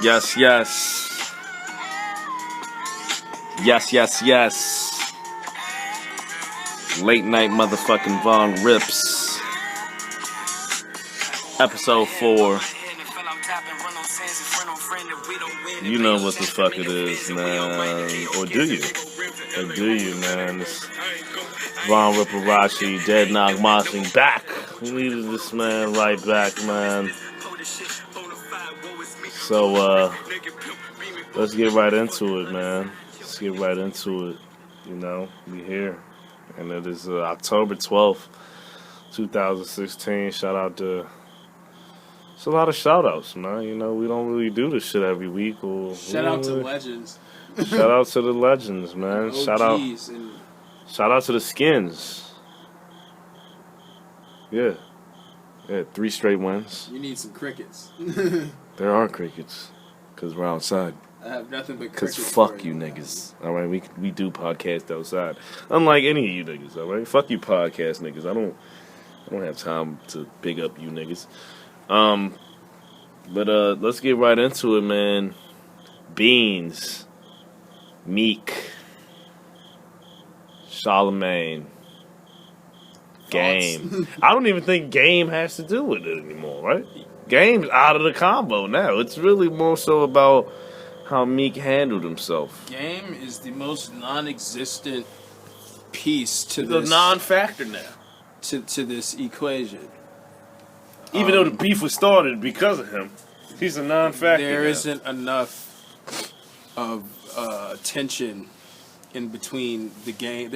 Yes, yes. Yes, yes, yes. Late night motherfucking Von Rips. Episode 4. You know what the fuck it is, man. Or do you? Or do you, man? It's Von Riparachi, Dead Knock Moshing back. We needed this man right back, man. So, let's get right into it, man. Let's get right into it. You know, we here. And it is October 12th, 2016. Shout out to... It's a lot of shout outs, man. You know, we don't really do this shit every week. Shout out to legends. Shout out to the legends, man. Shout out to the Skins. Yeah. Yeah, 3 straight wins. You need some crickets. There are crickets. Because we're outside. I have nothing but crickets. Because fuck you niggas. Alright, we do podcast outside. Unlike any of you niggas, alright? Fuck you podcast niggas. I don't have time to big up you niggas. But let's get right into it, man. Beans, Meek, Charlamagne, Game. I don't even think Game has to do with it anymore, right? Game's out of the combo now. It's really more so about how Meek handled himself. Game is the most non-existent piece to the non-factor now to this equation. Even though the beef was started because of him, he's a non-factor. There now. isn't enough of tension in between the game.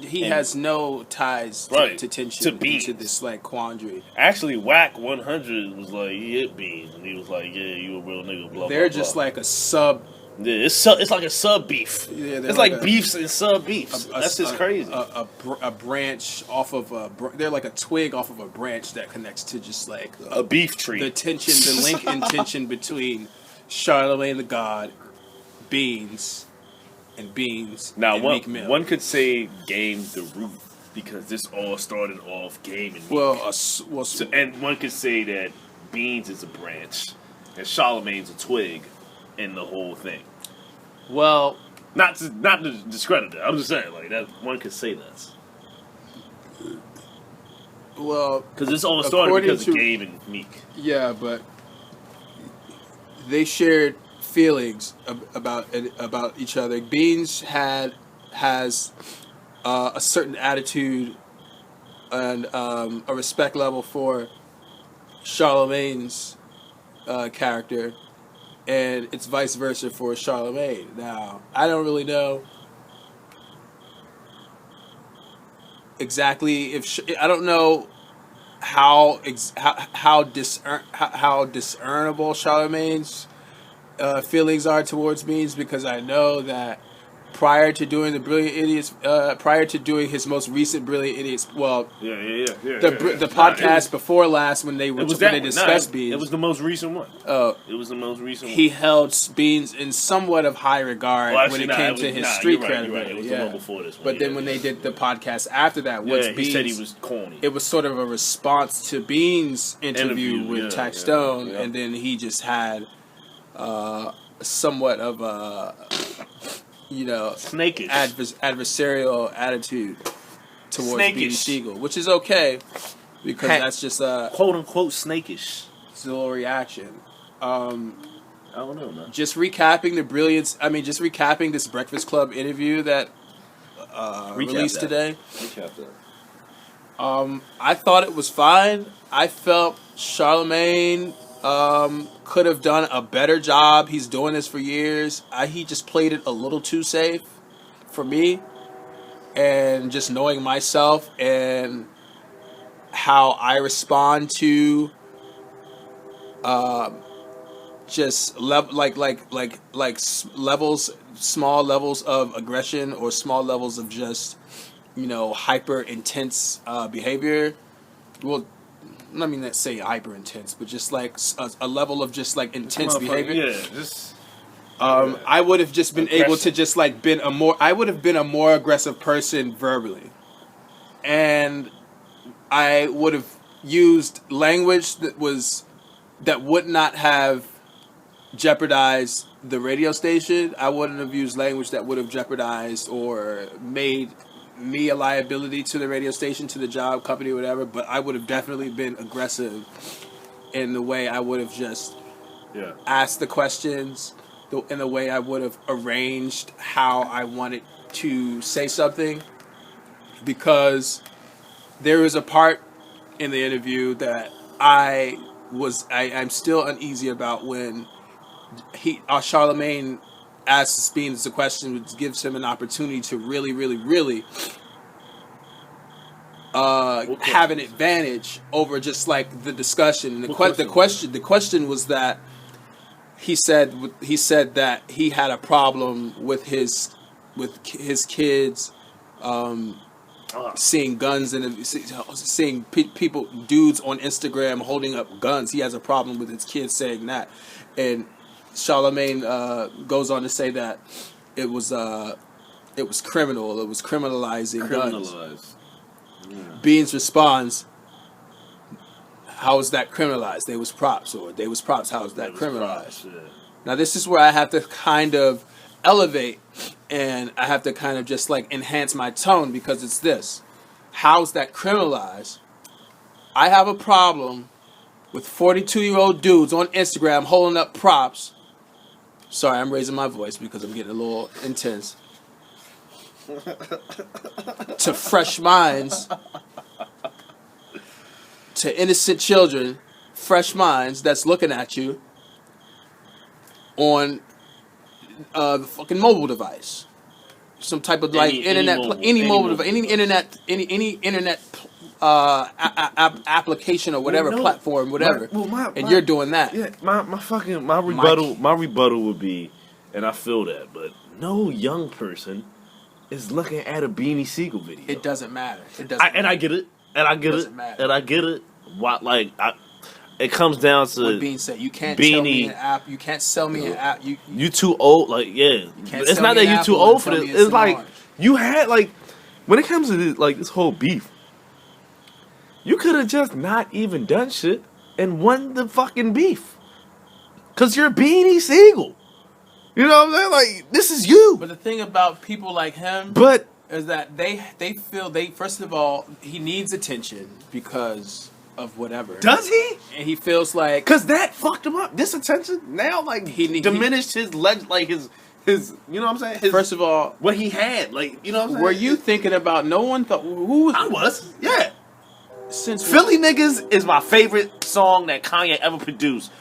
He has no ties to tension to this like quandary. Actually, Whack 100 was like, he hit Beans, and he was like, yeah, you a real nigga. Blah, They're blah, just blah. like a sub. Yeah, it's like a sub beef. Yeah, it's like beefs and sub beefs. That's just crazy. A branch off of they're like a twig off of a branch that connects to just like a beef tree. The tension, the link in tension between Charlamagne the God, Beans, and Now, Meek Mill. one could say Game the root because this all started off Game and Meek. And one could say that Beans is a branch and Charlamagne's a twig in the whole thing. Well, not to discredit it. I'm just saying like that. One could say that. Well, because this all started because of Game and Meek. Yeah, but they shared feelings about each other. Beans has a certain attitude and a respect level for Charlamagne's character, and it's vice versa for Charlamagne. Now, I don't really know exactly I don't know how discernible Charlamagne's feelings are towards Beans, because I know that prior to doing the Brilliant Idiots, prior to doing his most recent Brilliant Idiots, the podcast before last when they discussed Beans, it was the most recent one. It was the most recent one. He held Beans in somewhat of high regard when it came to his street credibility. It was the one before this one. But then when they did the podcast after that, Beans, he said he was corny. It was sort of a response to Beans' interview with Tax Stone, and then he just had somewhat of a snakish adversarial attitude towards Beans Siegel, which is okay because that's just a quote unquote snakish. It's a little reaction. I don't know, man. Just recapping this Breakfast Club interview that released today. Recap that. I thought it was fine. I felt Charlamagne could have done a better job. He's doing this for years. He just played it a little too safe for me. And just knowing myself and how I respond to small levels of aggression or small levels of just, hyper intense behavior. Well, let me not say hyper intense, but just like a level of just like intense behavior. I would have just been able to just like I would have been a more aggressive person verbally, and I would have used language that would not have jeopardize the radio station. I wouldn't have used language that would have jeopardized or made me a liability to the radio station, to the job, company, whatever. But I would have definitely been aggressive in the way I would have just asked the questions, in the way I would have arranged how I wanted to say something. Because there was a part in the interview that I'm still uneasy about when Charlamagne asks Beans a question, which gives him an opportunity to really, really, really have an advantage over just like the discussion. The question was that he said that he had a problem with his kids seeing guns and seeing people, dudes on Instagram holding up guns. He has a problem with his kids saying that, and Charlamagne goes on to say that it was criminal. It was criminalizing guns. Yeah. Beans responds, "How is that criminalized? They was props, or they was props. How is that criminalized?" Props, yeah. Now this is where I have to kind of elevate, and I have to kind of just like enhance my tone, because it's this: how's that criminalized? I have a problem with 42-year-old dudes on Instagram holding up props. Sorry, I'm raising my voice because I'm getting a little intense. To fresh minds, to innocent children, fresh minds that's looking at you on the fucking mobile device, some type of like internet application or whatever, platform, whatever. And you're doing that. Yeah, my rebuttal would be, and I feel that, but no young person is looking at a Beanie Siegel video. It doesn't matter. I get it. Why, it comes down to what Bean said. You can't tell me an app. You can't sell me an app. You too old. Like, yeah. It's not that you too old for this. It's like you had, like, when it comes to this, like, this whole beef, you could have just not even done shit and won the fucking beef. Cause you're Beanie Siegel. You know what I'm saying? Like, this is you. But the thing about people like him is that they feel first of all, he needs attention because of whatever. Does he? And he feels like, cause that fucked him up. This attention now, like, he diminished his his you know what I'm saying? First of all, what he had, like, you know what I'm saying? Were you thinking about? No one thought. Who? I was. Yeah. Since Philly Niggas is my favorite song that Kanye ever produced.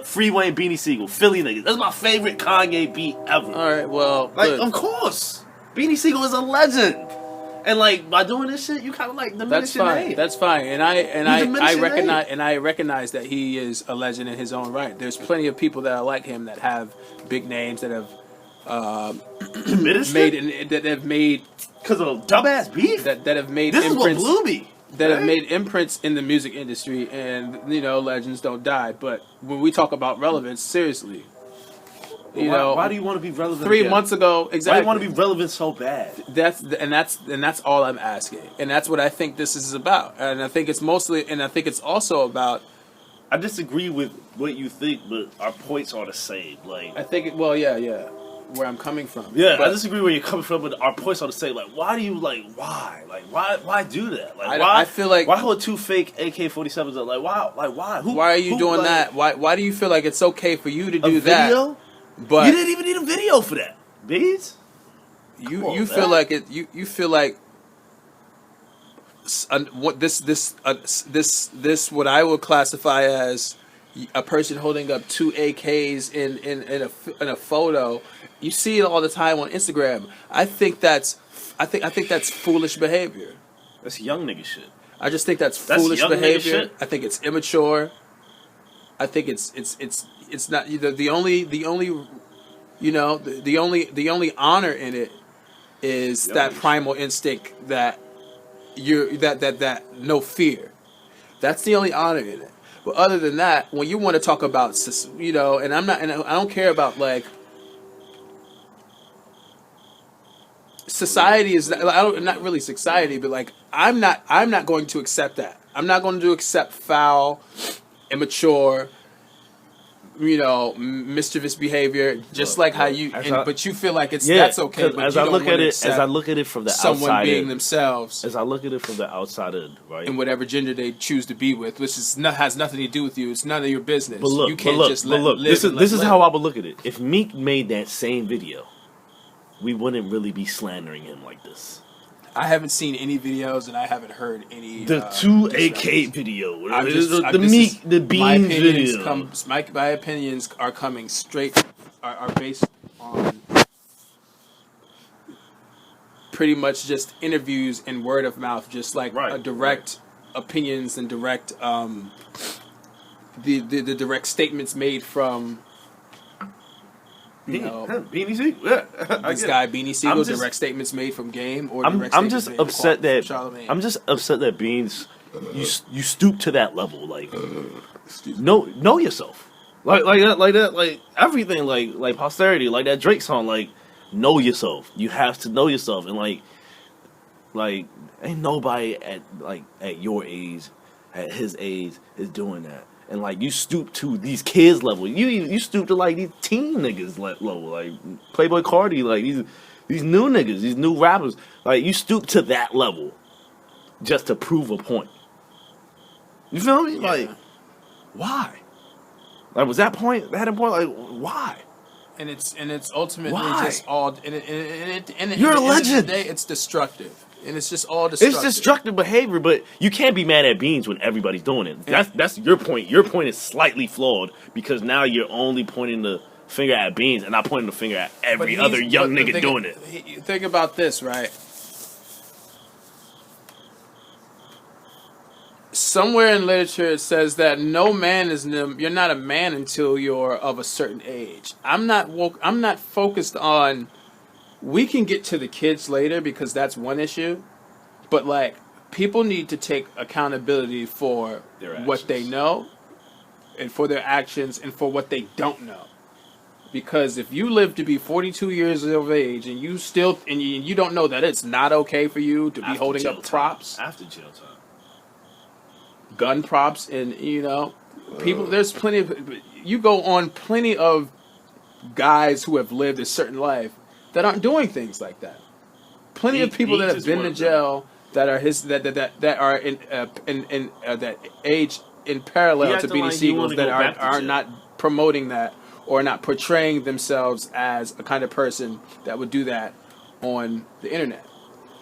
Freeway and Beanie Siegel, Philly Niggas. That's my favorite Kanye beat ever. All right, well, like, of course, Beanie Siegel is a legend, and like by doing this shit, you kind of like diminish your name. That's fine, and I recognize that he is a legend in his own right. There's plenty of people that are like him that have big names that have made because of dumbass beef that have made this imprints, is what blew me. That have made imprints in the music industry, and you know, legends don't die. But when we talk about relevance, seriously, why do you want to be relevant? 3 months ago, exactly. Why do you want to be relevant so bad? That's all I'm asking, and that's what I think this is about. And I think it's also about. I disagree with what you think, but our points are the same. Like, I think, where I'm coming from. Yeah, but I disagree where you're coming from, but our points are the same. Like, why do you why do that? Like, I feel like, why hold two fake AK-47s up? Like, why? Why are you doing that? Why do you feel like it's okay for you to do that? Video? But you didn't even need a video for that, Beans. You feel like it. You feel like this what I would classify as a person holding up two AKs in a photo. You see it all the time on Instagram. I think that's foolish behavior. That's young nigga shit. I just think that's foolish behavior. I think it's immature. I think it's not the only honor in it is that primal instinct that that no fear. That's the only honor in it. But other than that, when you want to talk about, and I don't care about like society is not really society, but like I'm not going to accept that. I'm not going to accept foul, immature mischievous behavior, just like how you. But you feel like that's okay. But as I look at it from the someone outside being in, themselves, as I look at it from the outside in, right, in whatever gender they choose to be with, which has nothing to do with you. It's none of your business. But look, you can't this is how I would look at it. If Meek made that same video, we wouldn't really be slandering him like this. I haven't seen any videos, and I haven't heard any. The 2AK video, the Beans video. My opinions are coming straight, are based on pretty much just interviews and word of mouth, just like direct opinions and direct the direct statements made from. Beanie Siegel. Yeah, this guy Beanie Siegel, direct statements made from Game, or direct I'm just statements upset that Charlamagne. I'm just upset that Beans, you stoop to that level. Like, know yourself. Like everything. Like posterity. Like that Drake song. Like, know yourself. You have to know yourself. And like ain't nobody at your age, at his age, is doing that. And like you stoop to these kids level, you stoop to like these teen niggas level, like Playboy Cardi, like these new niggas, these new rappers, like you stoop to that level, just to prove a point. You feel me? Yeah. Like, why? Like was that point? Like why? And it's ultimately Why? just all. And You're a legend. End of the day, it's destructive. And it's just all destructive. It's destructive behavior, but you can't be mad at Beans when everybody's doing it. That's your point. Your point is slightly flawed because now you're only pointing the finger at Beans and not pointing the finger at every other young nigga doing it. Think about this, right? Somewhere in literature it says that you're not a man until you're of a certain age. I'm not focused on. We can get to the kids later because that's one issue, but like people need to take accountability for what they know and for their actions and for what they don't know. Because if you live to be 42 years of age and you don't know that it's not okay for you to be holding up props after jail time, gun props, and people, there's plenty of, you go on plenty of guys who have lived a certain life that aren't doing things like that. Plenty of people that have been to jail that are that are in that age in parallel to Beanie Siegels that are not promoting that or not portraying themselves as a kind of person that would do that on the internet.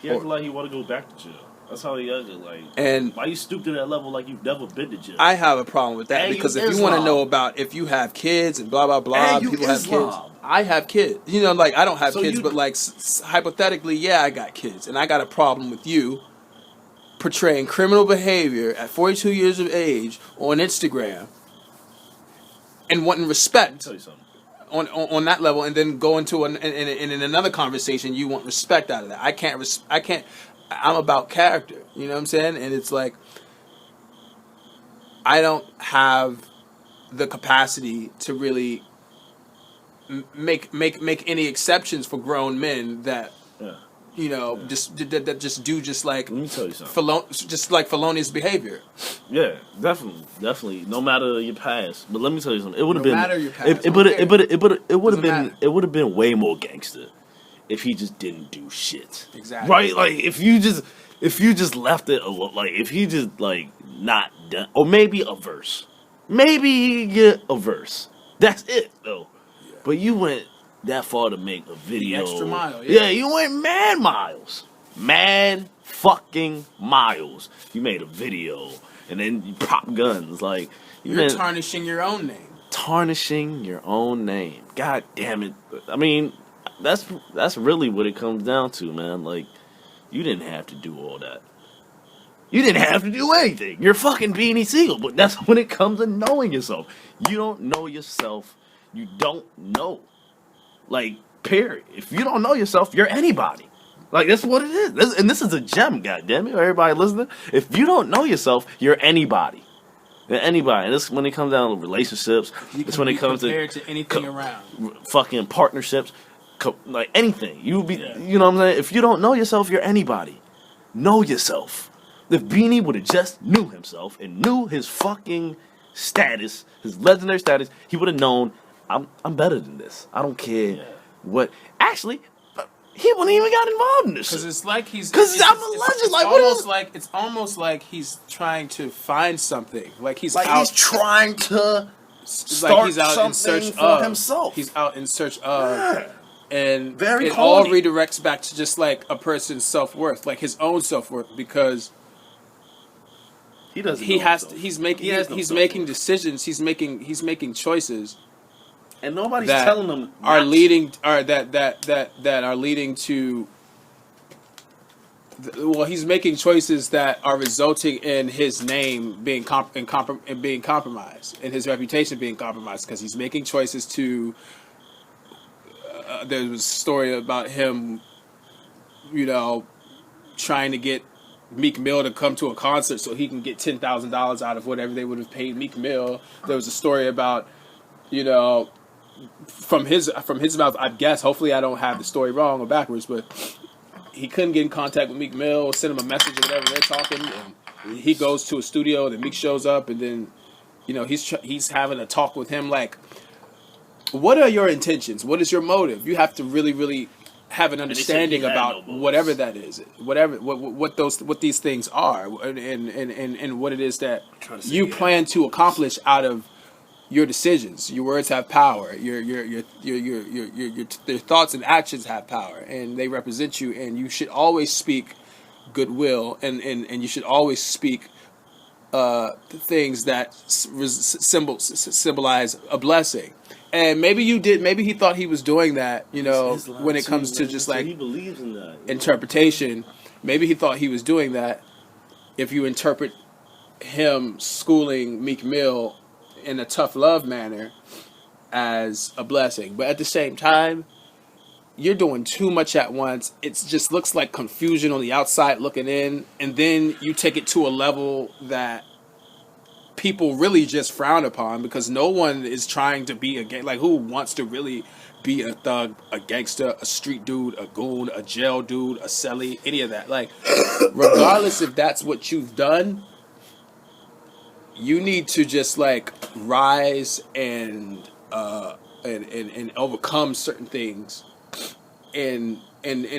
He acted like he want to go back to jail. That's how he acted. Like, and why you stoop to that level like you've never been to jail? I have a problem with that because if you want to know about if you have kids and blah blah blah, people have kids. I have kids. Like I don't have kids, but like hypothetically, yeah, I got kids, and I got a problem with you portraying criminal behavior at 42 years of age on Instagram and wanting respect. I'll tell you something. On that level, and then go into in another conversation, you want respect out of that. I can't. I'm about character. You know what I'm saying? And it's like I don't have the capacity to really make any exceptions for grown men that just like, let me tell you something. just like felonious behavior. Yeah, definitely. No matter your past, but let me tell you something. It would have been. No matter your past. It would have been way more gangster if he just didn't do shit. Exactly. Right? Like if you just left it alone, like if he just like not done, or maybe a verse, maybe he get a verse. That's it though. Yeah. But you went that far to make a video. The extra mile. Yeah, you went mad miles. Mad fucking miles. You made a video and then you prop guns. Like you're tarnishing your own name. Tarnishing your own name. God damn it. I mean, that's really what it comes down to, man. Like, you didn't have to do all that. You didn't have to do anything. You're fucking Beanie Siegel. But that's when it comes to knowing yourself. You don't know yourself. You don't know. Like, period. If you don't know yourself, you're anybody. Like, that's what it is. And this is a gem, goddammit. Everybody listening. If you don't know yourself, you're anybody. You're anybody. And this when it comes down to relationships. It's when it comes to anything around. Fucking partnerships. Like anything. You know what I'm saying? If you don't know yourself, you're anybody. Know yourself. If Beanie would have just knew himself and knew his fucking status, his legendary status, he would have known I'm better than this. I don't care what. Actually, he wouldn't even got involved in this. Because it's like he's. Because I'm a legend. It's almost like he's trying to find something. Like he's trying to start he's out something in search for of himself. He's out in search of. And Very it corny. all redirects back to just like a person's self-worth, like his own self-worth, because he doesn't. He's making decisions. He's making choices, and nobody's that telling him are leading that are leading to. Well, he's making choices that are resulting in his name being being compromised, and his reputation being compromised, because he's making choices to. There was a story about him, trying to get Meek Mill to come to a concert so he can get $10,000 out of whatever they would have paid Meek Mill. There was a story about, from his mouth, I guess. Hopefully, I don't have the story wrong or backwards, but he couldn't get in contact with Meek Mill, send him a message or whatever. They're talking, and he goes to a studio. Then Meek shows up, and then, he's having a talk with him like. What are your intentions? What is your motive? You have to really, really have an understanding about whatever that is, what these things are, and what it is that you plan to accomplish out of your decisions. Your words have power. Your thoughts and actions have power, and they represent you. And you should always speak goodwill, and you should always speak things that symbolize a blessing. And maybe you did. Maybe he thought he was doing that. When it comes to just like he believes in that interpretation. Maybe he thought he was doing that. If you interpret him schooling Meek Mill in a tough love manner as a blessing, but at the same time, you're doing too much at once. It just looks like confusion on the outside looking in, and then you take it to a level that people really just frown upon, because no one is trying to be who wants to really be a thug, a gangster, a street dude, a goon, a jail dude, a celly, any of that. Like, regardless if that's what you've done, you need to just like rise and overcome certain things and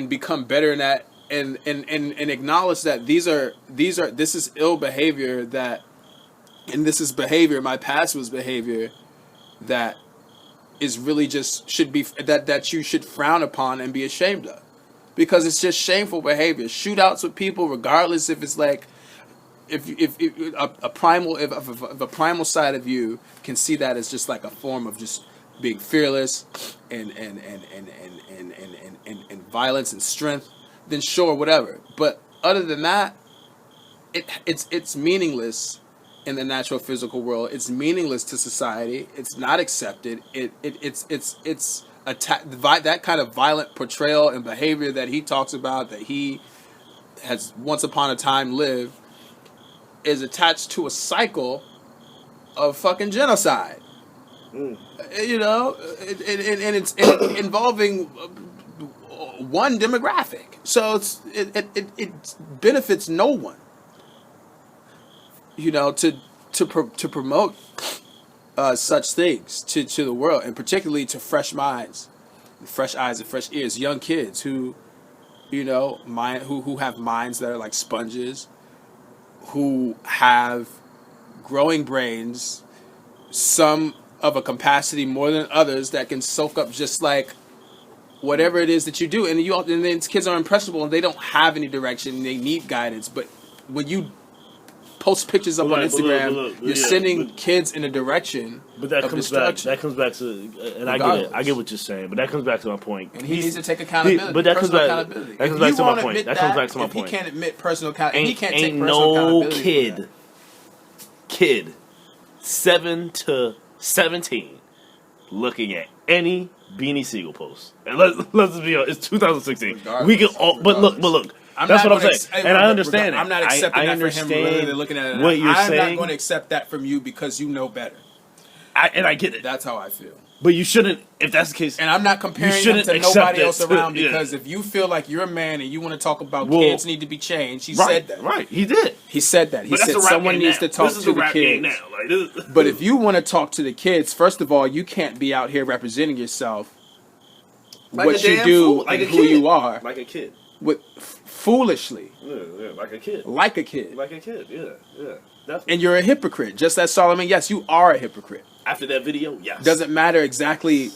become better in that, and acknowledge that this is ill behavior and this is behavior, my past was behavior that is really just should be that you should frown upon and be ashamed of, because it's just shameful behavior. Shootouts with people, regardless if it's like if a primal side of you can see that as just like a form of just being fearless and violence and strength, then sure, whatever. But other than that, it's meaningless. In the natural physical world, it's meaningless to society. It's not accepted. That kind of violent portrayal and behavior that he talks about, that he has once upon a time lived, is attached to a cycle of fucking genocide. And it's involving one demographic. So it benefits no one. To promote such things to the world, and particularly to fresh minds, fresh eyes and fresh ears, young kids who have minds that are like sponges, who have growing brains, some of a capacity more than others that can soak up just like whatever it is that you do, and then kids are impressionable and they don't have any direction. They need guidance, but when you post pictures up on Instagram, you're sending kids in a direction. But that comes back. That comes back to, and I get it. I get what you're saying, but that comes back to my point. And he needs to take accountability. But that comes back. That comes back to my point. That comes back to my point. If he can't admit personal accountability, he can't take personal accountability. Kid, 7 to 17, looking at any Beanie Siegel post. And let's be honest, it's 2016. We can all, but look. That's what I'm saying, and I understand it. I'm not accepting that for him. Literally looking at it, what you're saying. I'm not going to accept that from you because you know better. And I get it. That's how I feel. But you shouldn't, if that's the case. And I'm not comparing him shouldn't to accept nobody it. else around Yeah. because if you feel like you're a man and you want to talk about Well, kids need to be changed, he right, said that. Right, he did. He said that. He But that's said a rap someone game needs now. to talk This is to a the rap game kids. now. Like, this, But if you want to talk to the kids, first of all, you can't be out here representing yourself, like what you do, fool, like and a who kid. you are, Like a kid. with foolishly, Yeah, like a kid. like a kid. Like a kid, yeah. Definitely. And you're a hypocrite, just as Charlamagne. Yes, you are a hypocrite. After that video, yes. Doesn't matter exactly.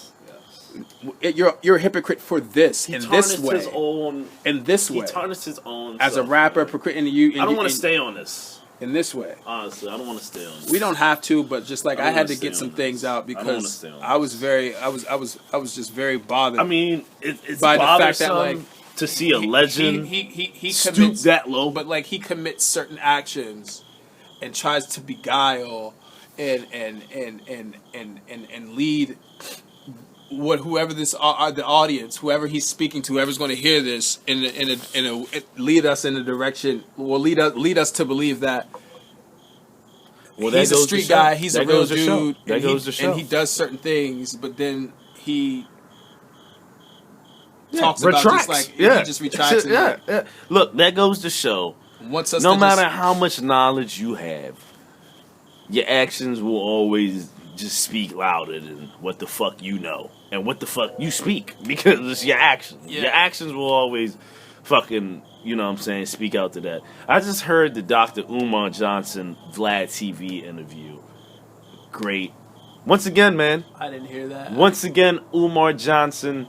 You're a hypocrite for this He in this tarnished way. his own. In this He way, tarnished his own. as a self, rapper, man. and I don't want to stay on this. in this way. Honestly, I don't want to stay on this. We don't have to, but just like I I don't had wanna to stay get some on things this. out I don't wanna because stay on I was just very bothered. I mean, it's by the fact bothersome that, like, to see a legend he stoop commits that low. but like he commits certain actions and tries to beguile and lead whoever this the audience, whoever he's speaking to, whoever's going to hear this lead us in a direction, will lead us to believe that Well, he's a goes to street show. guy, he's That a real goes to show. dude, That goes to show. and he does certain things, but then he Yeah, talks about retracts. just like Yeah. he just retracts. And Yeah, yeah. Look, that goes to show. wants us No to matter just, how much knowledge you have, your actions will always just speak louder than what the fuck you know and what the fuck you speak, because it's your actions. Yeah. Your actions will always fucking, you know what I'm saying, speak out to that. I just heard the Dr. Umar Johnson Vlad TV interview. Great. Once again, man. I didn't hear that. Once again, Umar Johnson.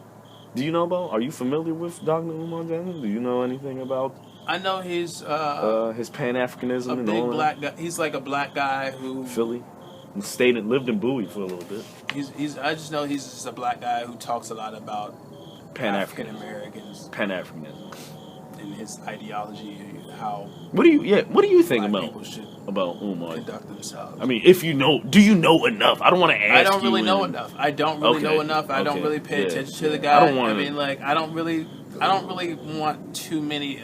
Do you know about? Are you familiar with Dr. Umar Johnson? Do you know anything about I know he's his Pan-Africanism a and big all black guy. He's like a black guy who that? Philly, and lived in Bowie for a little bit. he's. I just know he's just a black guy who talks a lot about African Pan-Africanism. Americans Pan-Africanism. and his ideology and how What do you think black people should about Umar? conduct themselves. I mean, if you know, do you know enough? I don't want to ask. I don't really you know and- enough. I don't really Okay, know enough. I don't okay, really pay yeah, attention to the yeah. guy. I don't wanna- I mean, like, I don't really want too many. I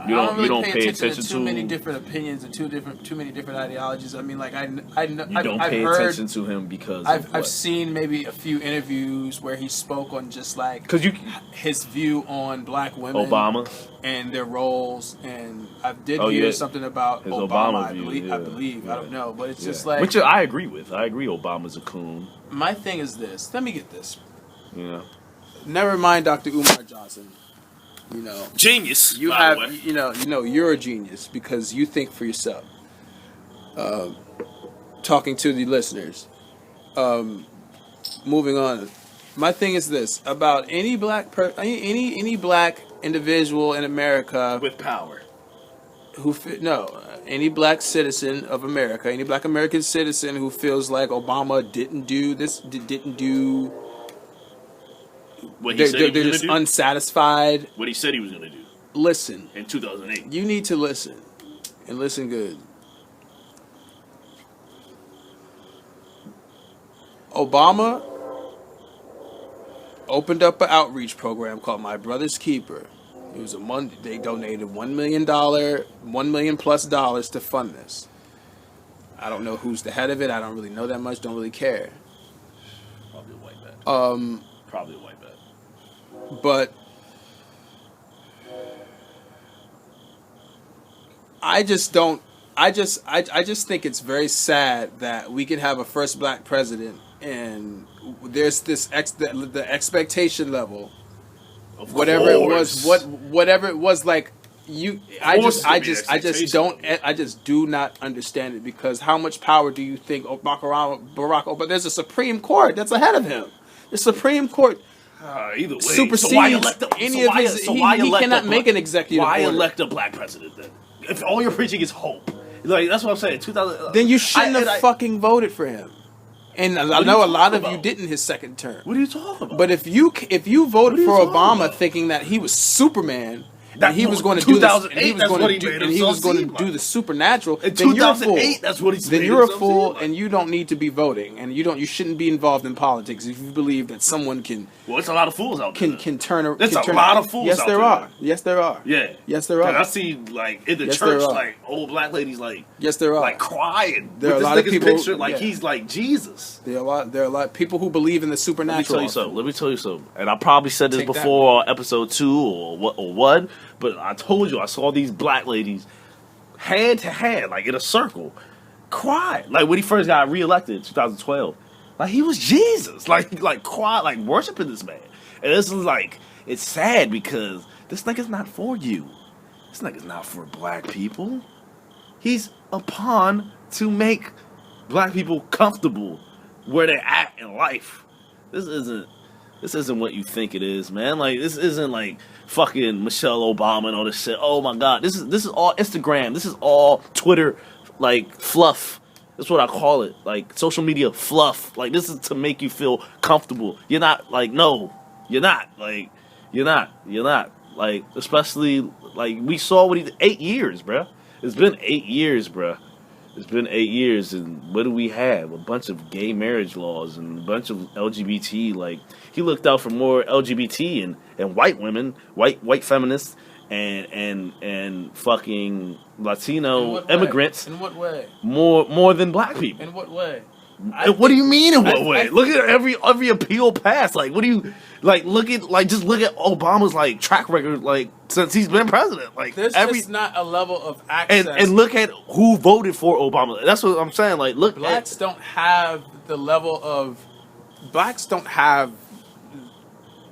You don't don't- really you don't pay pay attention attention to too to- many different opinions and too many different ideologies. I mean, like, I know. You don't I've pay heard, attention to him because of I've what? seen maybe a few interviews where he spoke on just like Because you his view on black women, Obama. and their roles, and I did Oh, hear yeah. something about His Obama. Obama view, I yeah, believe. yeah, I don't know, but it's yeah. just like Which I agree with. I agree. Obama's a coon. my thing is this. Let me get this. You know, Never mind, Dr. Umar Johnson. You know, genius. you by have the way. you know you're a genius because you think for yourself. Talking to the listeners. Moving on. My thing is this about any black any black individual in America with power. any black citizen of America, any black American citizen who feels like Obama didn't do this, didn't do. What he said he They're was just gonna do. unsatisfied. What he said he was gonna do Listen, in 2008. you need to listen, and listen good. Obama opened up an outreach program called My Brother's Keeper. It was they donated $1 million, $1 million plus to fund this. I don't know who's the head of it. I don't really know that much. Don't really care. Probably a white bat. Probably a white bat. But I just don't. I just think it's very sad that we can have a first black president and there's this the expectation level, Of whatever course. it was, whatever it was, like you. I course just it's gonna be an expectation. I just do not understand it, because how much power do you think Barack Obama? There's a Supreme Court that's ahead of him. The Supreme Court Either way, supersedes so why elect a, any so of why, his. so He, why he elect cannot a, make an executive Why order. elect a black president then? If all you're preaching is hope, like that's what I'm saying. 2000. Then you shouldn't have I- fucking voted for him. And I are know you a lot of talking you about? didn't his second term. What are you talking about? But if you voted What are you for talking Obama about? thinking that he was Superman and he was going to do this, and he 2008, was that's going what to he do, made and he himself was going seem to do like. the supernatural. In Then you're a fool. 2008, that's what he Then made you're a himself fool, seem like. and you don't need to be voting, and you shouldn't be involved in politics if you believe that someone can Well, it's a lot of fools out there. can turn a. There's can a turn, lot of fools Yes, out there there. are. Yes, there are. Yeah. Yes, there are. I see, like, in the Yes, there church, are. like, old black ladies, like, Yes, there are. like, crying. There are with a lot this of nigga's people- picture, like, yeah. he's like Jesus. There are a lot of people who believe in the supernatural. Let me tell you something. And I probably said this Take that. before on episode 2 or what, but I told you I saw these black ladies hand to hand, like in a circle, cry. Like when he first got reelected in 2012. Like he was Jesus. Like cry, like worshiping this man. And this is like, it's sad because this nigga's not for you. This nigga's not for black people. He's a pawn to make black people comfortable where they're at in life. This isn't what you think it is, man. Like this isn't like fucking Michelle Obama and all this shit. Oh my god, this is all Instagram. This is all Twitter, like fluff. That's what I call it. Like social media fluff. Like this is to make you feel comfortable. You're not like no, you're not like you're not like especially like we saw what he did 8 years, bruh. It's been 8 years, bruh. It's been 8 years, and what do we have? A bunch of gay marriage laws and a bunch of LGBT. Like he looked out for more LGBT and white women, white feminists, and fucking Latino immigrants. In what way? More than black people. In what way? What do you mean in what way? I Look at every appeal passed. Like what do you like? Look at Obama's like track record like since he's been president. Like There's just not a level of access. and look at who voted for Obama. That's what I'm saying. Like look, blacks don't have the level of blacks don't have,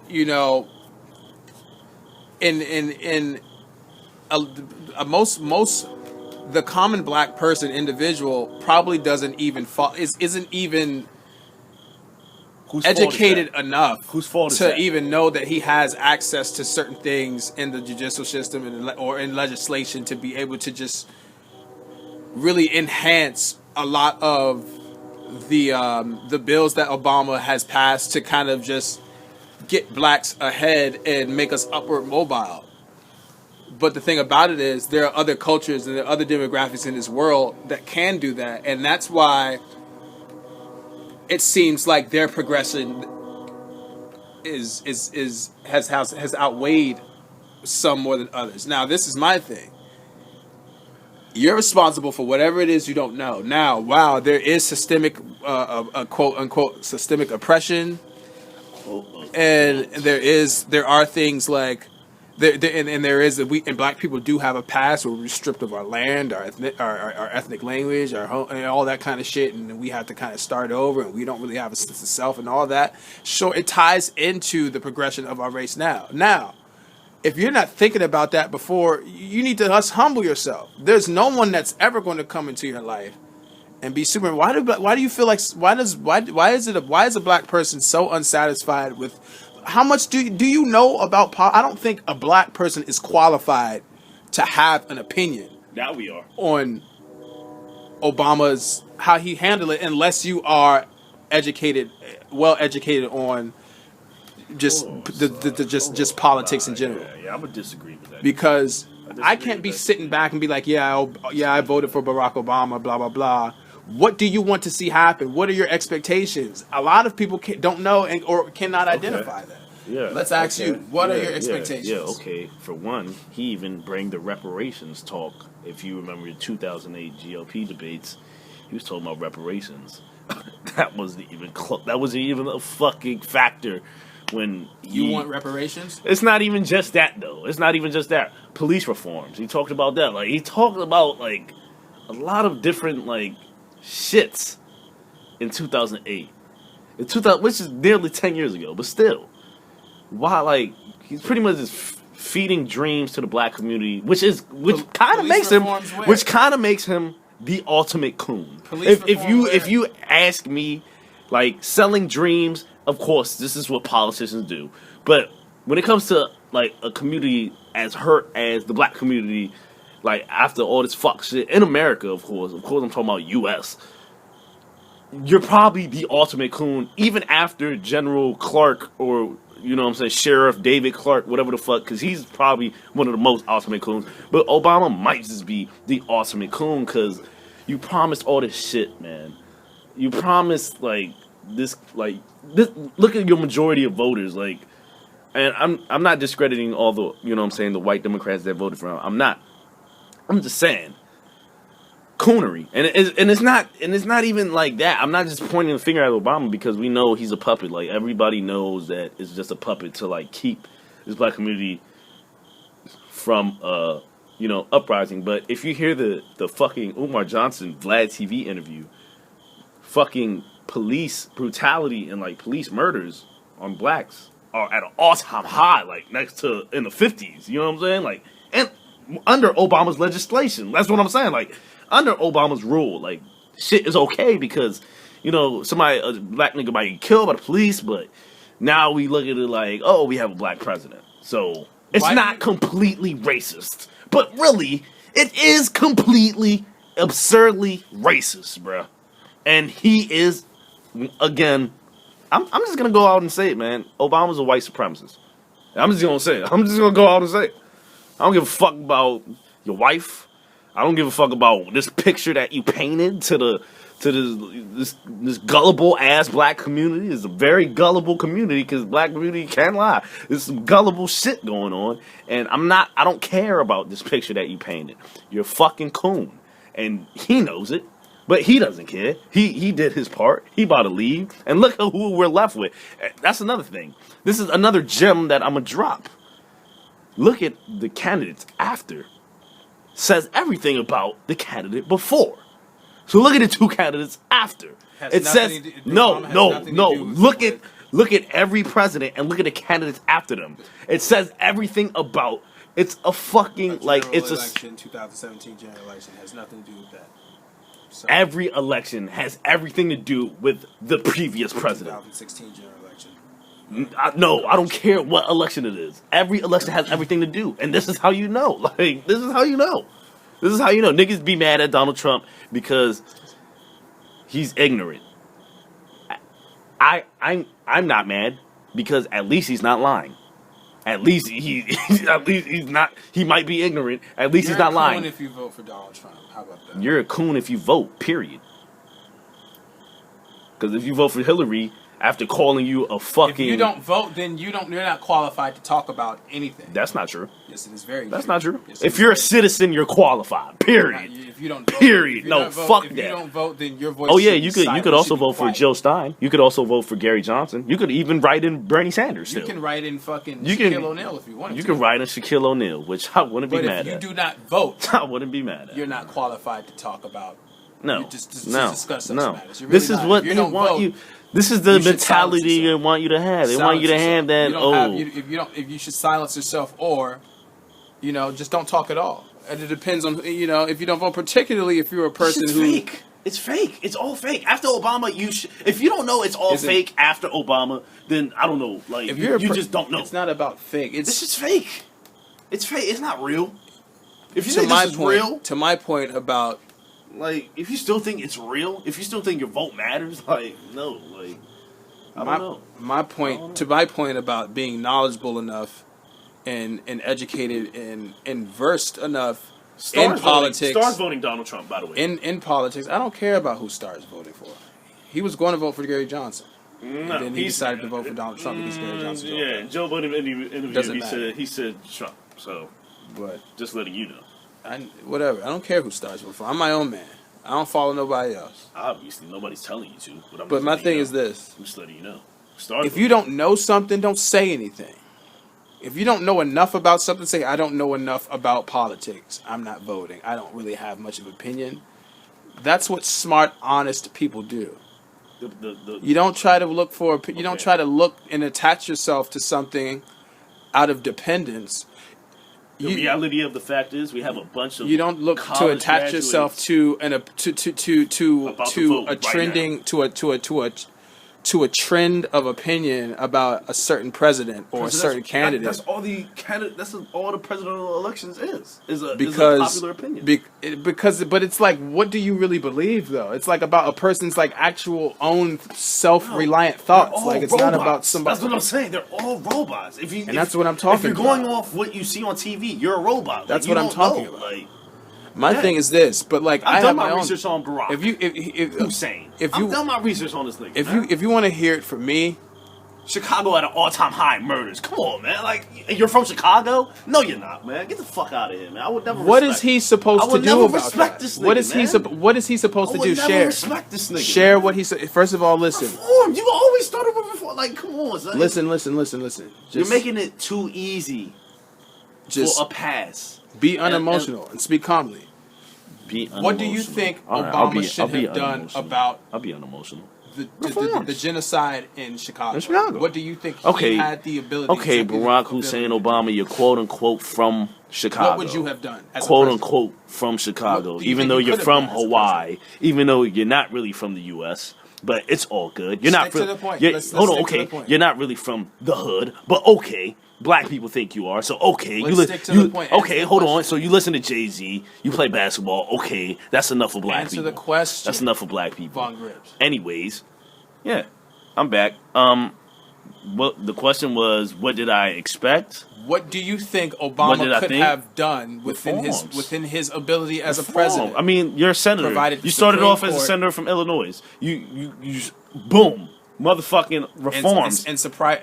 you know, in most the common black person individual probably doesn't even isn't even whose fault is educated that? enough Whose fault is to that? even know that he has access to certain things in the judicial system or in legislation to be able to just really enhance a lot of the bills that Obama has passed to kind of just get blacks ahead and make us upward mobile. But the thing about it is there are other cultures and there are other demographics in this world that can do that, and that's why it seems like their progression has outweighed some more than others. Now, this is my thing. You're responsible for whatever it is you don't know. Now, wow, there is systemic, quote unquote, systemic oppression, and there are things like. There is and black people do have a past where we're stripped of our land, our ethnic language, our home, and all that kind of shit, and we have to kind of start over, and we don't really have a sense of self and all that. Sure, it ties into the progression of our race now. Now, if you're not thinking about that before, you need to humble yourself. There's no one that's ever going to come into your life and be super. Why do you feel like why is a black person so unsatisfied with? How much do you know about I don't think a black person is qualified to have an opinion. Now we are on Obama's how he handled it, unless you are well educated on just just politics in general. Yeah, I would disagree with that because I can't be sitting back and be like, I voted for Barack Obama, blah blah blah. What do you want to see happen? What are your expectations? A lot of people don't know or cannot identify that. Yeah. Let's ask you, what are your expectations? Yeah, okay. For one, he even bring the reparations talk. If you remember the 2008 GOP debates, he was talking about reparations. That wasn't even a fucking factor when you want reparations? It's not even just that though. It's not even just that. Police reforms. He talked about that. Like he talked about like a lot of different like shits in 2008. Which is nearly 10 years ago, but still. Why, like, he's pretty much just feeding dreams to the black community, which kind of makes him the ultimate coon. If you ask me, like, selling dreams, of course, this is what politicians do. But when it comes to, like, a community as hurt as the black community, like, after all this fuck shit, in America, of course I'm talking about U.S., you're probably the ultimate coon, even after General Clark or you know what I'm saying, Sheriff David Clark, whatever the fuck, because he's probably one of the most ultimate coons. But Obama might just be the ultimate coon because you promised all this shit, man. You promised this. Look at your majority of voters, like, and I'm not discrediting all the, you know what I'm saying, the white Democrats that voted for him. I'm not. I'm just saying. Coonery, and it's not even like that. I'm not just pointing the finger at Obama because we know he's a puppet. Like, everybody knows that it's just a puppet to like keep this black community from uprising. But if you hear the fucking Umar Johnson Vlad TV interview, fucking police brutality and like police murders on blacks are at an all-time high, like next to in the 50s. You know what I'm saying? Like, and under Obama's legislation, that's what I'm saying. Like, under Obama's rule, like, shit is okay because, you know, a black nigga might get killed by the police, but now we look at it like, oh, we have a black president. So it's not completely racist. But really, it is completely, absurdly racist, bruh. And he is, again, I'm just going to go out and say it, man. Obama's a white supremacist. I'm just going to say it. I'm just going to go out and say it. I don't give a fuck about your wife. I don't give a fuck about this picture that you painted to this gullible ass black community. It's a very gullible community because black community can't lie. There's some gullible shit going on, and I don't care about this picture that you painted. You're a fucking coon, and he knows it, but he doesn't care. He did his part. He about to leave, and look at who we're left with. That's another thing. This is another gem that I'm gonna drop. Look at the candidates after. Says everything about the candidate before. So look at the two candidates after. It says no. Look at every president and look at the candidates after them. It says everything about. It's a fucking like it's election, a 2017 general election has nothing to do with that. So, every election has everything to do with the previous president. 2016 general election. No, I don't care what election it is. Every election has everything to do, and this is how you know. Like, this is how you know. This is how you know. Niggas be mad at Donald Trump because he's ignorant. I'm not mad because at least he's not lying. At least he's not. He might be ignorant. At least he's not lying. You're a coon if you vote for Donald Trump. How about that? You're a coon if you vote. Period. Because if you vote for Hillary. After calling you a fucking... If you don't vote, then you're not qualified to talk about anything. That's not true. Yes, it is very That's true. not true. Yes, if you're a citizen, you're qualified. Period. If you don't vote, period. No, fuck that. If you don't vote, then your voice. Oh yeah, you could also vote for Joe Stein. You could also vote for Gary Johnson. You could even write in Bernie Sanders. Still. You can write in fucking Shaquille O'Neal if you want. You can write in Shaquille O'Neal, which I wouldn't be mad at. But if you do not vote, I wouldn't be mad at. You're not qualified to talk about. No, just discuss such matters. Really this is what they want you. This is the mentality they want you to have. They want you to have that. If you should silence yourself, or just don't talk at all. And it depends on if you don't vote, particularly if you're a person who. Fake. It's fake. It's all fake. After Obama, if you don't know it's all fake after Obama, then I don't know. Like if you just don't know. It's not about fake. It's just fake. It's fake. It's not real. If you think this is real, to my point about. Like, if you still think it's real, if you still think your vote matters, like, no, like, I don't know. My point about being knowledgeable enough and educated and versed enough in politics. Stars voting Donald Trump, by the way. In politics, I don't care about who Stars voting for. He was going to vote for Gary Johnson. No, and then he decided to vote for Donald Trump because Gary Johnson. Yeah, Joe Biden interview, he said Trump. So, but just letting you know. Whatever. I don't care who Stars vote for. I'm my own man. I don't follow nobody else. Obviously, nobody's telling you to. But my thing is this. I'm just letting you know. If you don't know something, don't say anything. If you don't know enough about something, say, I don't know enough about politics. I'm not voting. I don't really have much of an opinion. That's what smart, honest people do. You don't try to look for... You don't try to look and attach yourself to something out of dependence. The reality of the fact is, we have a bunch of you don't look to attach yourself to a to a trend of opinion about a certain president or a certain candidate. That's all the presidential elections is a popular opinion. But it's like, what do you really believe though? It's like about a person's like actual own self-reliant thoughts. Like it's robots. not about somebody. That's what I'm saying. They're all robots. That's what I'm talking about. If you're going off what you see on TV, you're a robot. That's what I'm talking about. My thing is this, but like I've done my research on Barack. Hussein. I've done my research on this thing. If you want to hear it from me, Chicago at an all-time high in murders. Come on, man. Like, you're from Chicago? No, you're not, man. Get the fuck out of here, man. I would never. What is he supposed to do about that? This nigga, what is he supposed to do? Share. Respect this nigga. Share what he said. First of all, listen. Reform. You always started with reform. Like, come on, son. Listen. You're making it too easy. For a pass. Be unemotional and speak calmly. What do you think Obama should have done about? I'll be unemotional. The genocide in Chicago. What do you think he had the ability? Okay, Barack Hussein Obama, you're quote unquote from Chicago. What would you have done? Quote unquote from Chicago, even though you're from Hawaii, even though you're not really from the U.S. But it's all good. You're not. To the point. Hold on. Okay, you're not really from the hood, but okay. Black people think you are, so okay. Stick to the point. Okay, hold on. So you listen to Jay-Z, you play basketball. Okay, that's enough for black people. Answer the question. That's enough for black people. Von Grips. Anyways, yeah, I'm back. Well, the question was, what did I expect? What do you think Obama could have done within his ability as a president? I mean, you're a senator. You started off as a senator from Illinois. You boom. Motherfucking reforms and provide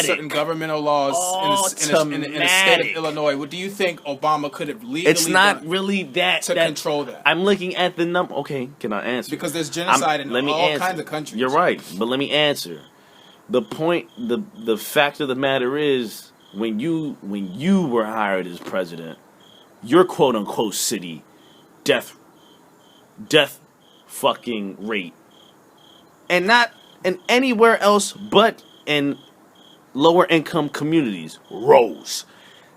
certain governmental laws in the state of Illinois. What do you think Obama could have legally It's not really that to control that. I'm looking at the number. Okay, can I answer? Because there's genocide in all kinds of countries. You're right, but let me answer. The point, the fact of the matter is, when you were hired as president, your quote unquote city death fucking rate. And not in anywhere else but in lower income communities rose.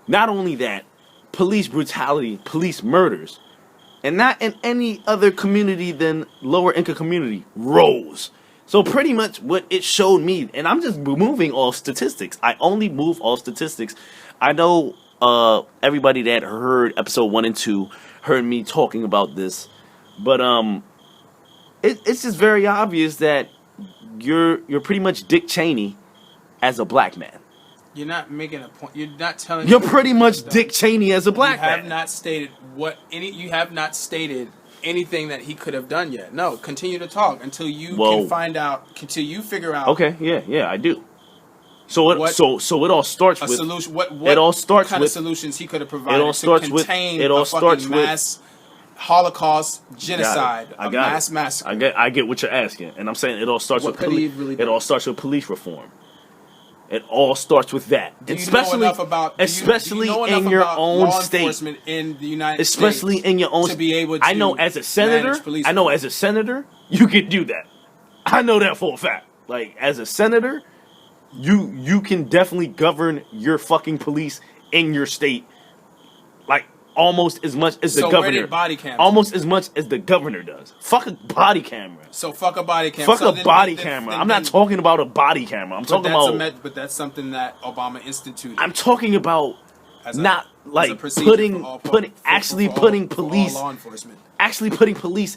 Not only that, police brutality, police murders, and not in any other community than lower income community rose. So pretty much what it showed me, and I'm just moving off statistics. I only move off statistics. I know everybody that heard episode 1 and 2 heard me talking about this, but it's just very obvious that you're pretty much Dick Cheney as a black man. You're not making a point. You're not telling. You're pretty much Dick Cheney as a black man. You have not stated You have not stated anything that he could have done yet. No, continue to talk until you can find out. Until you figure out. Okay, yeah, I do. So it all starts with solution. What it all starts kind with of solutions he could have provided it all starts to with contain it all a starts fucking mass Holocaust, genocide, mass massacre. I get what you're asking, and I'm saying it all starts with it all starts with police reform. It all starts with that, especially in your own state, in the United especially States, in your own. To be able to I know as a senator, you can do that. I know that for a fact. Like as a senator, you can definitely govern your fucking police in your state, like almost as much as the governor. Where did body cams? Almost as much as the governor does. Fuck a body camera. So fuck a body camera. Fuck a body camera. I'm not talking about a body camera. I'm talking about. But that's something that Obama instituted. I'm talking about not like putting police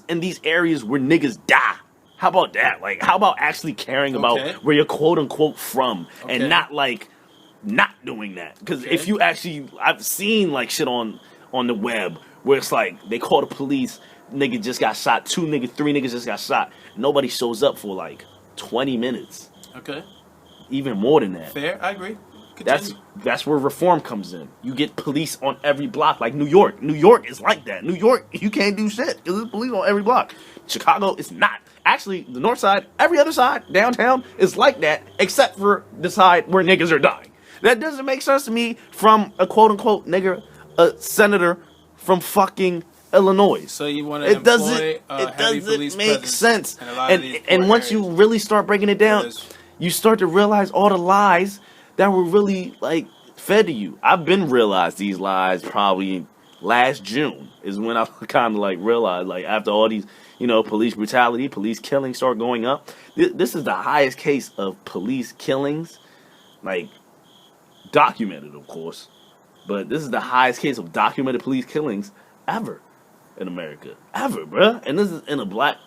in these areas where niggas die. How about that? Like, how about actually caring about where you're quote unquote from and not like not doing that? Because if you actually, I've seen like shit on the web where it's like they call the police, nigga just got shot, 3 niggas just got shot. Nobody shows up for like 20 minutes. Okay. Even more than that. Fair, I agree. Continue. That's where reform comes in. You get police on every block, like New York. New York is like that. New York, you can't do shit because there's police on every block. Chicago is not. Actually, the north side, every other side, downtown, is like that, except for the side where niggas are dying. That doesn't make sense to me from a quote-unquote nigger, a senator from fucking Illinois. So you want to employ it doesn't make sense. And once you really start breaking it down, you start to realize all the lies that were really, like, fed to you. I've been realized these lies probably last June is when I kind of, like, realized, like, after all these police brutality, police killings start going up. This is the highest case of police killings, like, documented, of course. But this is the highest case of documented police killings ever in America. Ever, bruh. And this is in a black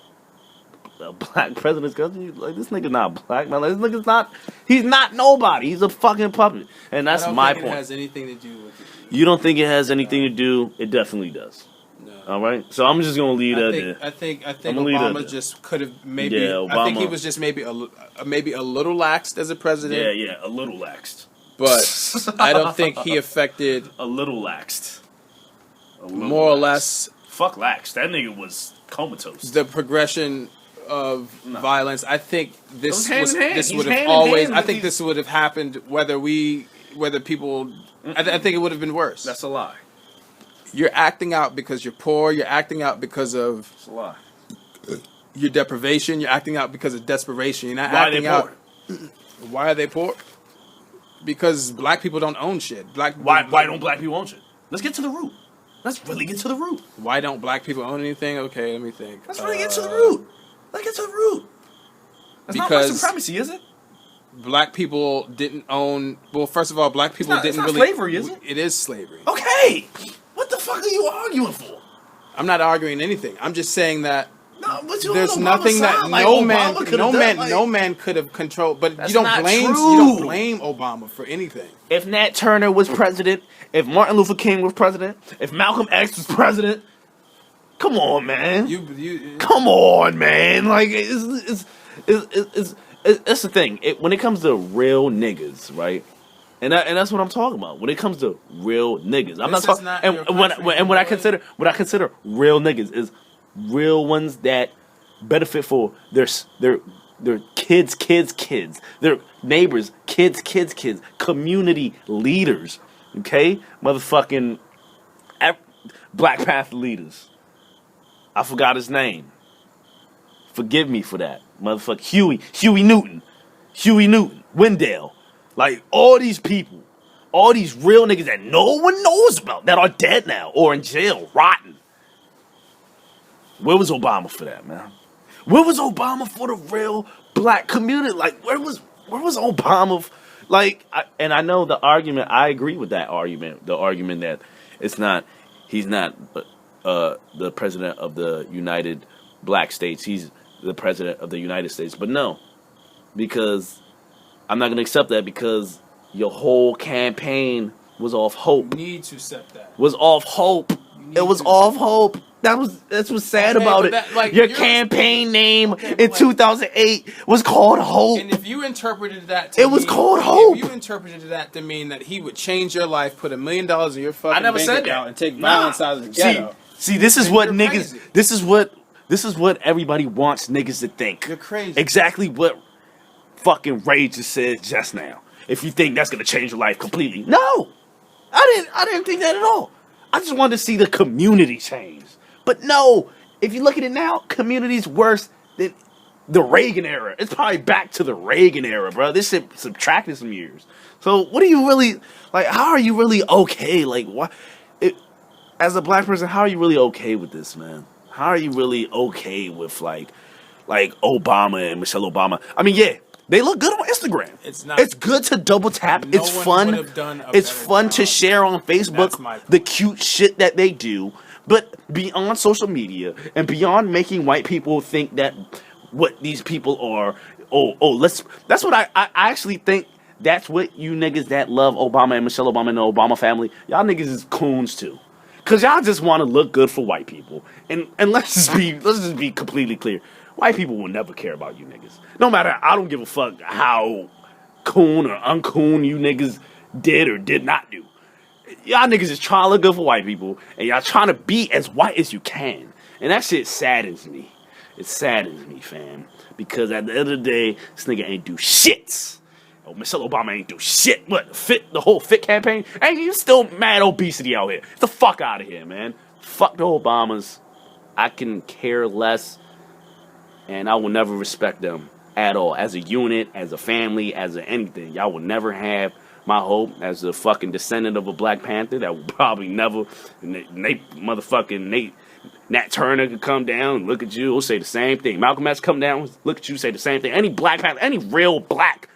president's country. Like, this nigga's not black, man. Like, this nigga's not, he's not nobody. He's a fucking puppet. And that's my point. I don't think it has anything to do with it. You don't think it has anything to do? It definitely does. No. All right? So I'm just going to leave that there. I think Obama just could have maybe, I think he was just maybe a little laxed as a president. Yeah, a little laxed. But I don't think he affected... A little laxed. More or less... Fuck laxed. That nigga was comatose. The progression of violence. I think this would have always... I think this would have happened whether people... I think it would have been worse. That's a lie. You're acting out because you're poor. You're acting out because of... That's a lie. Your deprivation. You're acting out because of desperation. You're not acting out... Why are they poor? Because black people don't own shit. Why don't black people own shit? Let's get to the root. Let's really get to the root. Why don't black people own anything? Okay, let me think. Let's really get to the root. Let's get to the root. That's not white supremacy, is it? Black people didn't own... Well, first of all, black people didn't really... It's not slavery, is it? It is slavery. Okay. What the fuck are you arguing for? I'm not arguing anything. I'm just saying that... No, there's nothing that no man could have controlled. But you don't blame Obama for anything. If Nat Turner was president, if Martin Luther King was president, if Malcolm X was president, come on, man. Come on, man. Like it's the thing. When it comes to real niggas, right? And that's what I'm talking about. When it comes to real niggas, I'm not talking. And what I consider real niggas is real ones that benefit for their kids, their neighbors, kids, community leaders, okay? Motherfucking Black Panther leaders. I forgot his name. Forgive me for that. Motherfucker Huey Newton, Wendell. Like, all these people, all these real niggas that no one knows about, that are dead now or in jail, rotten. Where was Obama for that, man? Where was Obama for the real black community? Like, where was Obama? And I know the argument. I agree with that argument. The argument that he's not the president of the United Black States. He's the president of the United States. But no, because I'm not going to accept that, because your whole campaign was off hope. You need to accept that. Was off hope. It was off hope. That's what's sad about it. Your campaign name in 2008 was called Hope. And if you interpreted that was called Hope. If you interpreted that to mean that he would change your life, put $1 million in your fucking bank account, and take violence out of the ghetto. See, this is what niggas. This is what everybody wants niggas to think. You're crazy. Exactly what fucking Ray just said just now. If you think that's gonna change your life completely, no, I didn't think that at all. I just wanted to see the community change. But no, if you look at it now, community's worse than the Reagan era. It's probably back to the Reagan era, bro. This shit subtracted some years. So what are you really, like, how are you really okay? Like, what? As a black person, how are you really okay with this, man? How are you really okay with, like Obama and Michelle Obama? I mean, yeah, they look good on Instagram. It's good to double tap. It's fun. It's fun to share on Facebook the cute shit that they do. But beyond social media and beyond making white people think that what these people are, that's what I actually think. That's what you niggas that love Obama and Michelle Obama and the Obama family, y'all niggas is coons too. Cause y'all just want to look good for white people. And let's just be completely clear. White people will never care about you niggas. No matter, I don't give a fuck how coon or uncoon you niggas did or did not do. Y'all niggas is trying to look good for white people, and y'all trying to be as white as you can. And that shit saddens me. It saddens me, fam. Because at the end of the day, this nigga ain't do shit. Oh, Michelle Obama ain't do shit. What, the whole fit campaign? Ain't you still mad obesity out here? Get the fuck out of here, man. Fuck the Obamas. I can care less, and I will never respect them at all. As a unit, as a family, as anything. Y'all will never have my hope as a fucking descendant of a Black Panther that will probably never, Nate Nat Turner could come down and look at you, will say the same thing. Malcolm X come down, look at you, say the same thing. Any black panther, any real black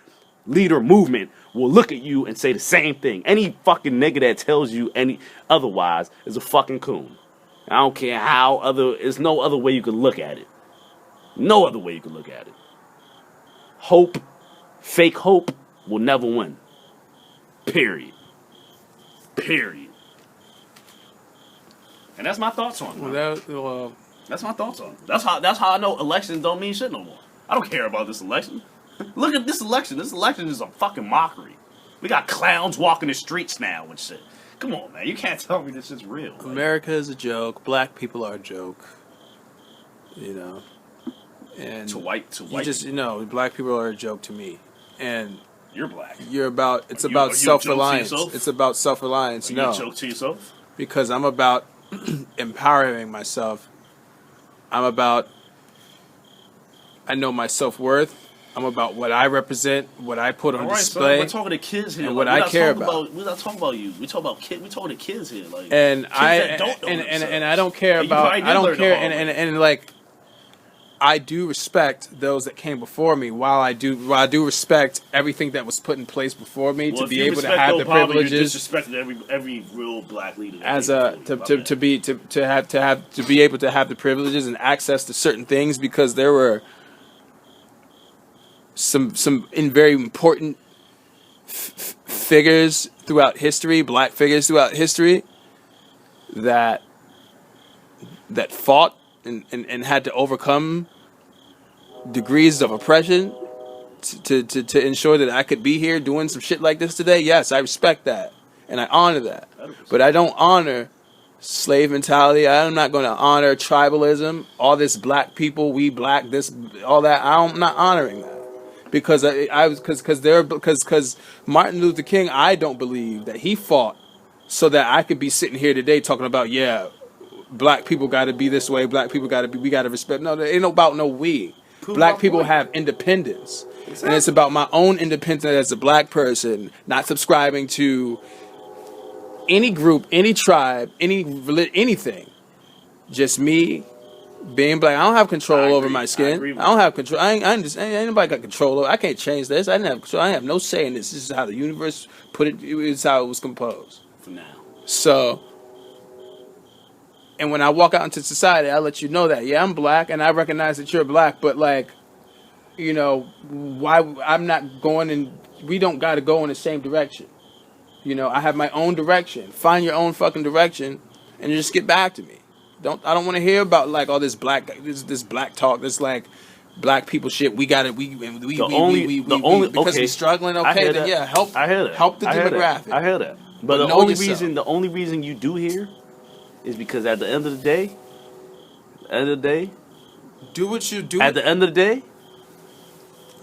leader movement will look at you and say the same thing. Any fucking nigga that tells you any otherwise is a fucking coon. I don't care how there's no other way you can look at it. No other way you can look at it. Hope, fake hope, will never win. Period. And that's my thoughts on it. That's my thoughts on it. That's how I know elections don't mean shit no more. I don't care about this election. Look at this election. This election is a fucking mockery. We got clowns walking the streets now and shit. Come on, man. You can't tell me this is real. America is a joke. Black people are a joke. You know. And to white. You just black people are a joke to me. And you're black. It's about self-reliance. It's about self-reliance. Are you a joke to yourself? Because I'm about empowering myself. I know my self-worth. I'm about what I represent, what I put on display. So we're talking to kids here, and what I care about. We're not talking about you. We talking about kids. We talking to kids here, like. And I don't care about. I don't care. And like, I do respect those that came before me. While I do respect everything that was put in place before me to be able to have the privileges. You disrespected every real black leader. As to be able to have the privileges and access to certain things, because there were some very important figures throughout history, black figures throughout history, that fought and had to overcome degrees of oppression to ensure that I could be here doing some shit like this today. Yes, I respect that and I honor that, but I don't honor slave mentality. I'm not going to honor tribalism. All this black people, we black, this, all that. I'm not honoring that. Because because Martin Luther King, I don't believe that he fought so that I could be sitting here today talking about, black people got to be this way, we got to respect. No, there ain't about no we. Black people have independence. Exactly. And it's about my own independence as a black person, not subscribing to any group, any tribe, anything. Just me being black. I don't have control over my skin. I don't have control. Ain't nobody got control over. I can't change this. I didn't have control. I have no say in this. This is how the universe put it. It's how it was composed. For now. So, and when I walk out into society, I let you know that, I'm black, and I recognize that you're black, but why I'm not going in, we don't got to go in the same direction. I have my own direction. Find your own fucking direction, and just get back to me. I don't want to hear about like all this black talk. This like black people shit. We got it. Because we're struggling. Okay, then help. I hear that. Help the demographic. I hear that. But the only reason you do here is because at the end of the day, do what you do. At the end of the day,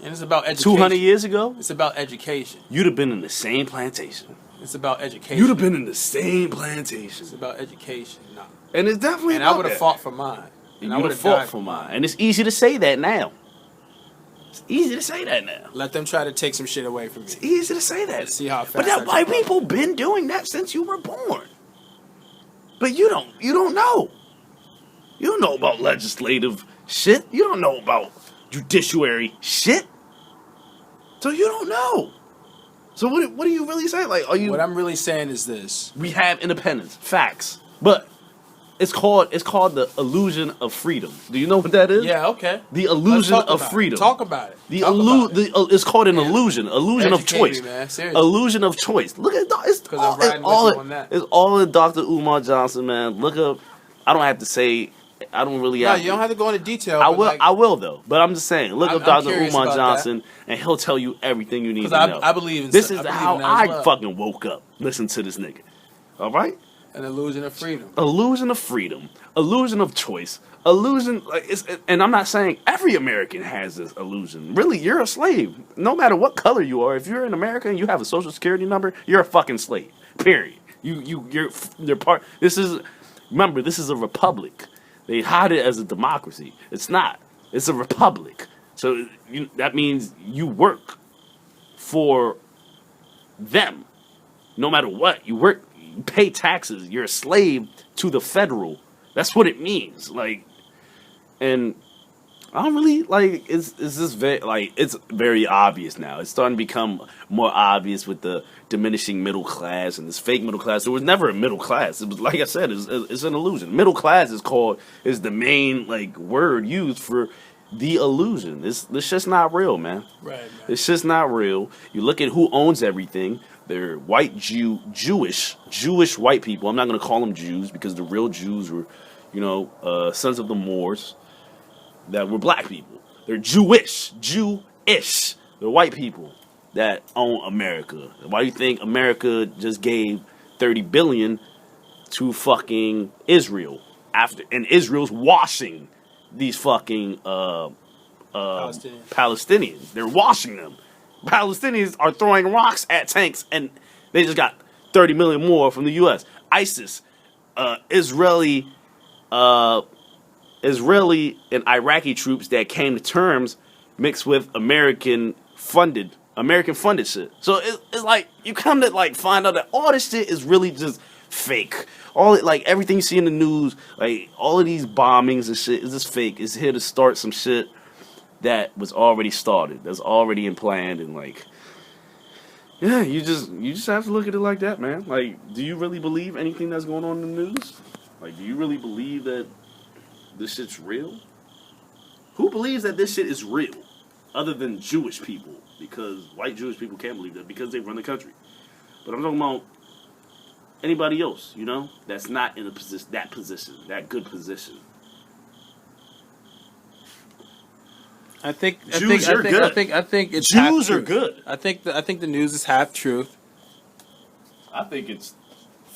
and it's about education. 200 years ago, it's about education. You'd have been in the same plantation. It's about education. You'd have been in the same plantation. It's about education. No. And it's definitely. And I would have fought for mine. And I would have fought for mine. And it's easy to say that now. Let them try to take some shit away from me. It's easy to say that. See how fast. But that white people been doing that since you were born. But you don't know. You don't know about legislative shit. You don't know about judiciary shit. So you don't know. So what do you really say? Like, are you? What I'm really saying is this: we have independence, facts, but it's called the illusion of freedom. Do you know what that is? Yeah, okay. The illusion of freedom. Talk about it. It's called an illusion. Illusion of choice. Man. Seriously. Illusion of choice. Look at it's all in Dr. Umar Johnson, man. Look up. I don't have to say. I don't really. No, you don't have to go into detail. I will though. But I'm just saying. Look up Dr. Umar Johnson, and he'll tell you everything you need to know. I believe in this is how I fucking woke up. Listen to this nigga. All right. An illusion of freedom. Illusion of freedom. Illusion of choice. Illusion. And I'm not saying every American has this illusion. Really, you're a slave. No matter what color you are. If you're in America and you have a social security number, you're a fucking slave. Period. You're part. Remember, this is a republic. They hide it as a democracy. It's not. It's a republic. So that means you work for them. No matter what, you work. You pay taxes. You're a slave to the federal That's what it means. Like, and I don't really like. It's just very like it's very obvious now. It's starting to become more obvious with the diminishing middle class and this fake middle class. There was never a middle class. It was like I said, it's an illusion. Middle class is the main like word used for the illusion. It's just not real, man. Right, man. It's just not real. You look at who owns everything. They're white Jewish white people. I'm not going to call them Jews because the real Jews were, sons of the Moors that were black people. They're Jewish. They're white people that own America. Why do you think America just gave $30 billion to fucking Israel and Israel's washing these fucking Palestinians? They're washing them. Palestinians are throwing rocks at tanks, and they just got 30 million more from the U.S. ISIS, Israeli and Iraqi troops that came to terms mixed with American funded shit. So it's like you come to like find out that all this shit is really just fake. Everything you see in the news, like all of these bombings and shit is just fake. It's here to start some shit that was already started, that's already in planned, and like, yeah, you just have to look at it like that, man. Like, do you really believe anything that's going on in the news? Like, do you really believe that this shit's real? Who believes that this shit is real, other than Jewish people? Because white Jewish people can't believe that because they run the country. But I'm talking about anybody else, that's not in that good position. I think it's Jews are good. I think the news is half truth. I think it's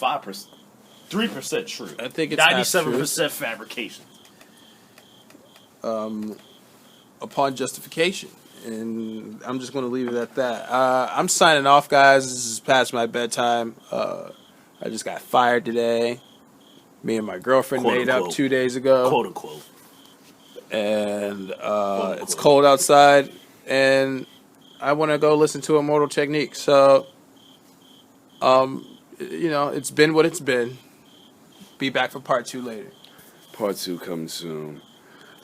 5%, 3% true. I think it's 97% fabrication. Upon justification, and I'm just going to leave it at that. I'm signing off, guys. This is past my bedtime. I just got fired today. Me and my girlfriend made up 2 days ago. Quote unquote. And it's cold outside, and I want to go listen to Immortal Technique. So, it's been what it's been. Be back for part 2 later. Part 2 coming soon.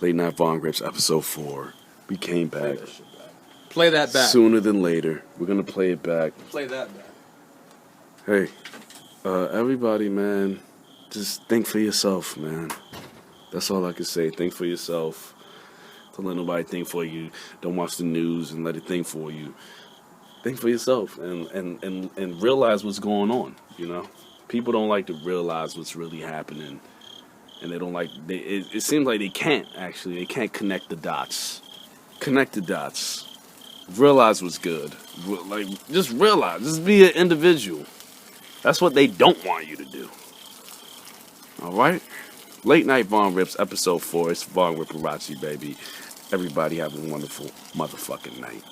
Late Night Von Grips, episode 4. We came back. Play that back. Sooner than later. We're going to play it back. Play that back. Hey, everybody, man, just think for yourself, man. That's all I can say. Think for yourself. Don't let nobody think for you. Don't watch the news and let it think for you. Think for yourself and realize what's going on, People don't like to realize what's really happening. And they don't like... It seems like they can't, actually. They can't connect the dots. Connect the dots. Realize what's good. Just realize. Just be an individual. That's what they don't want you to do. All right? Late Night Von Rips, episode 4. It's Von Riparachi, baby. Everybody have a wonderful motherfucking night.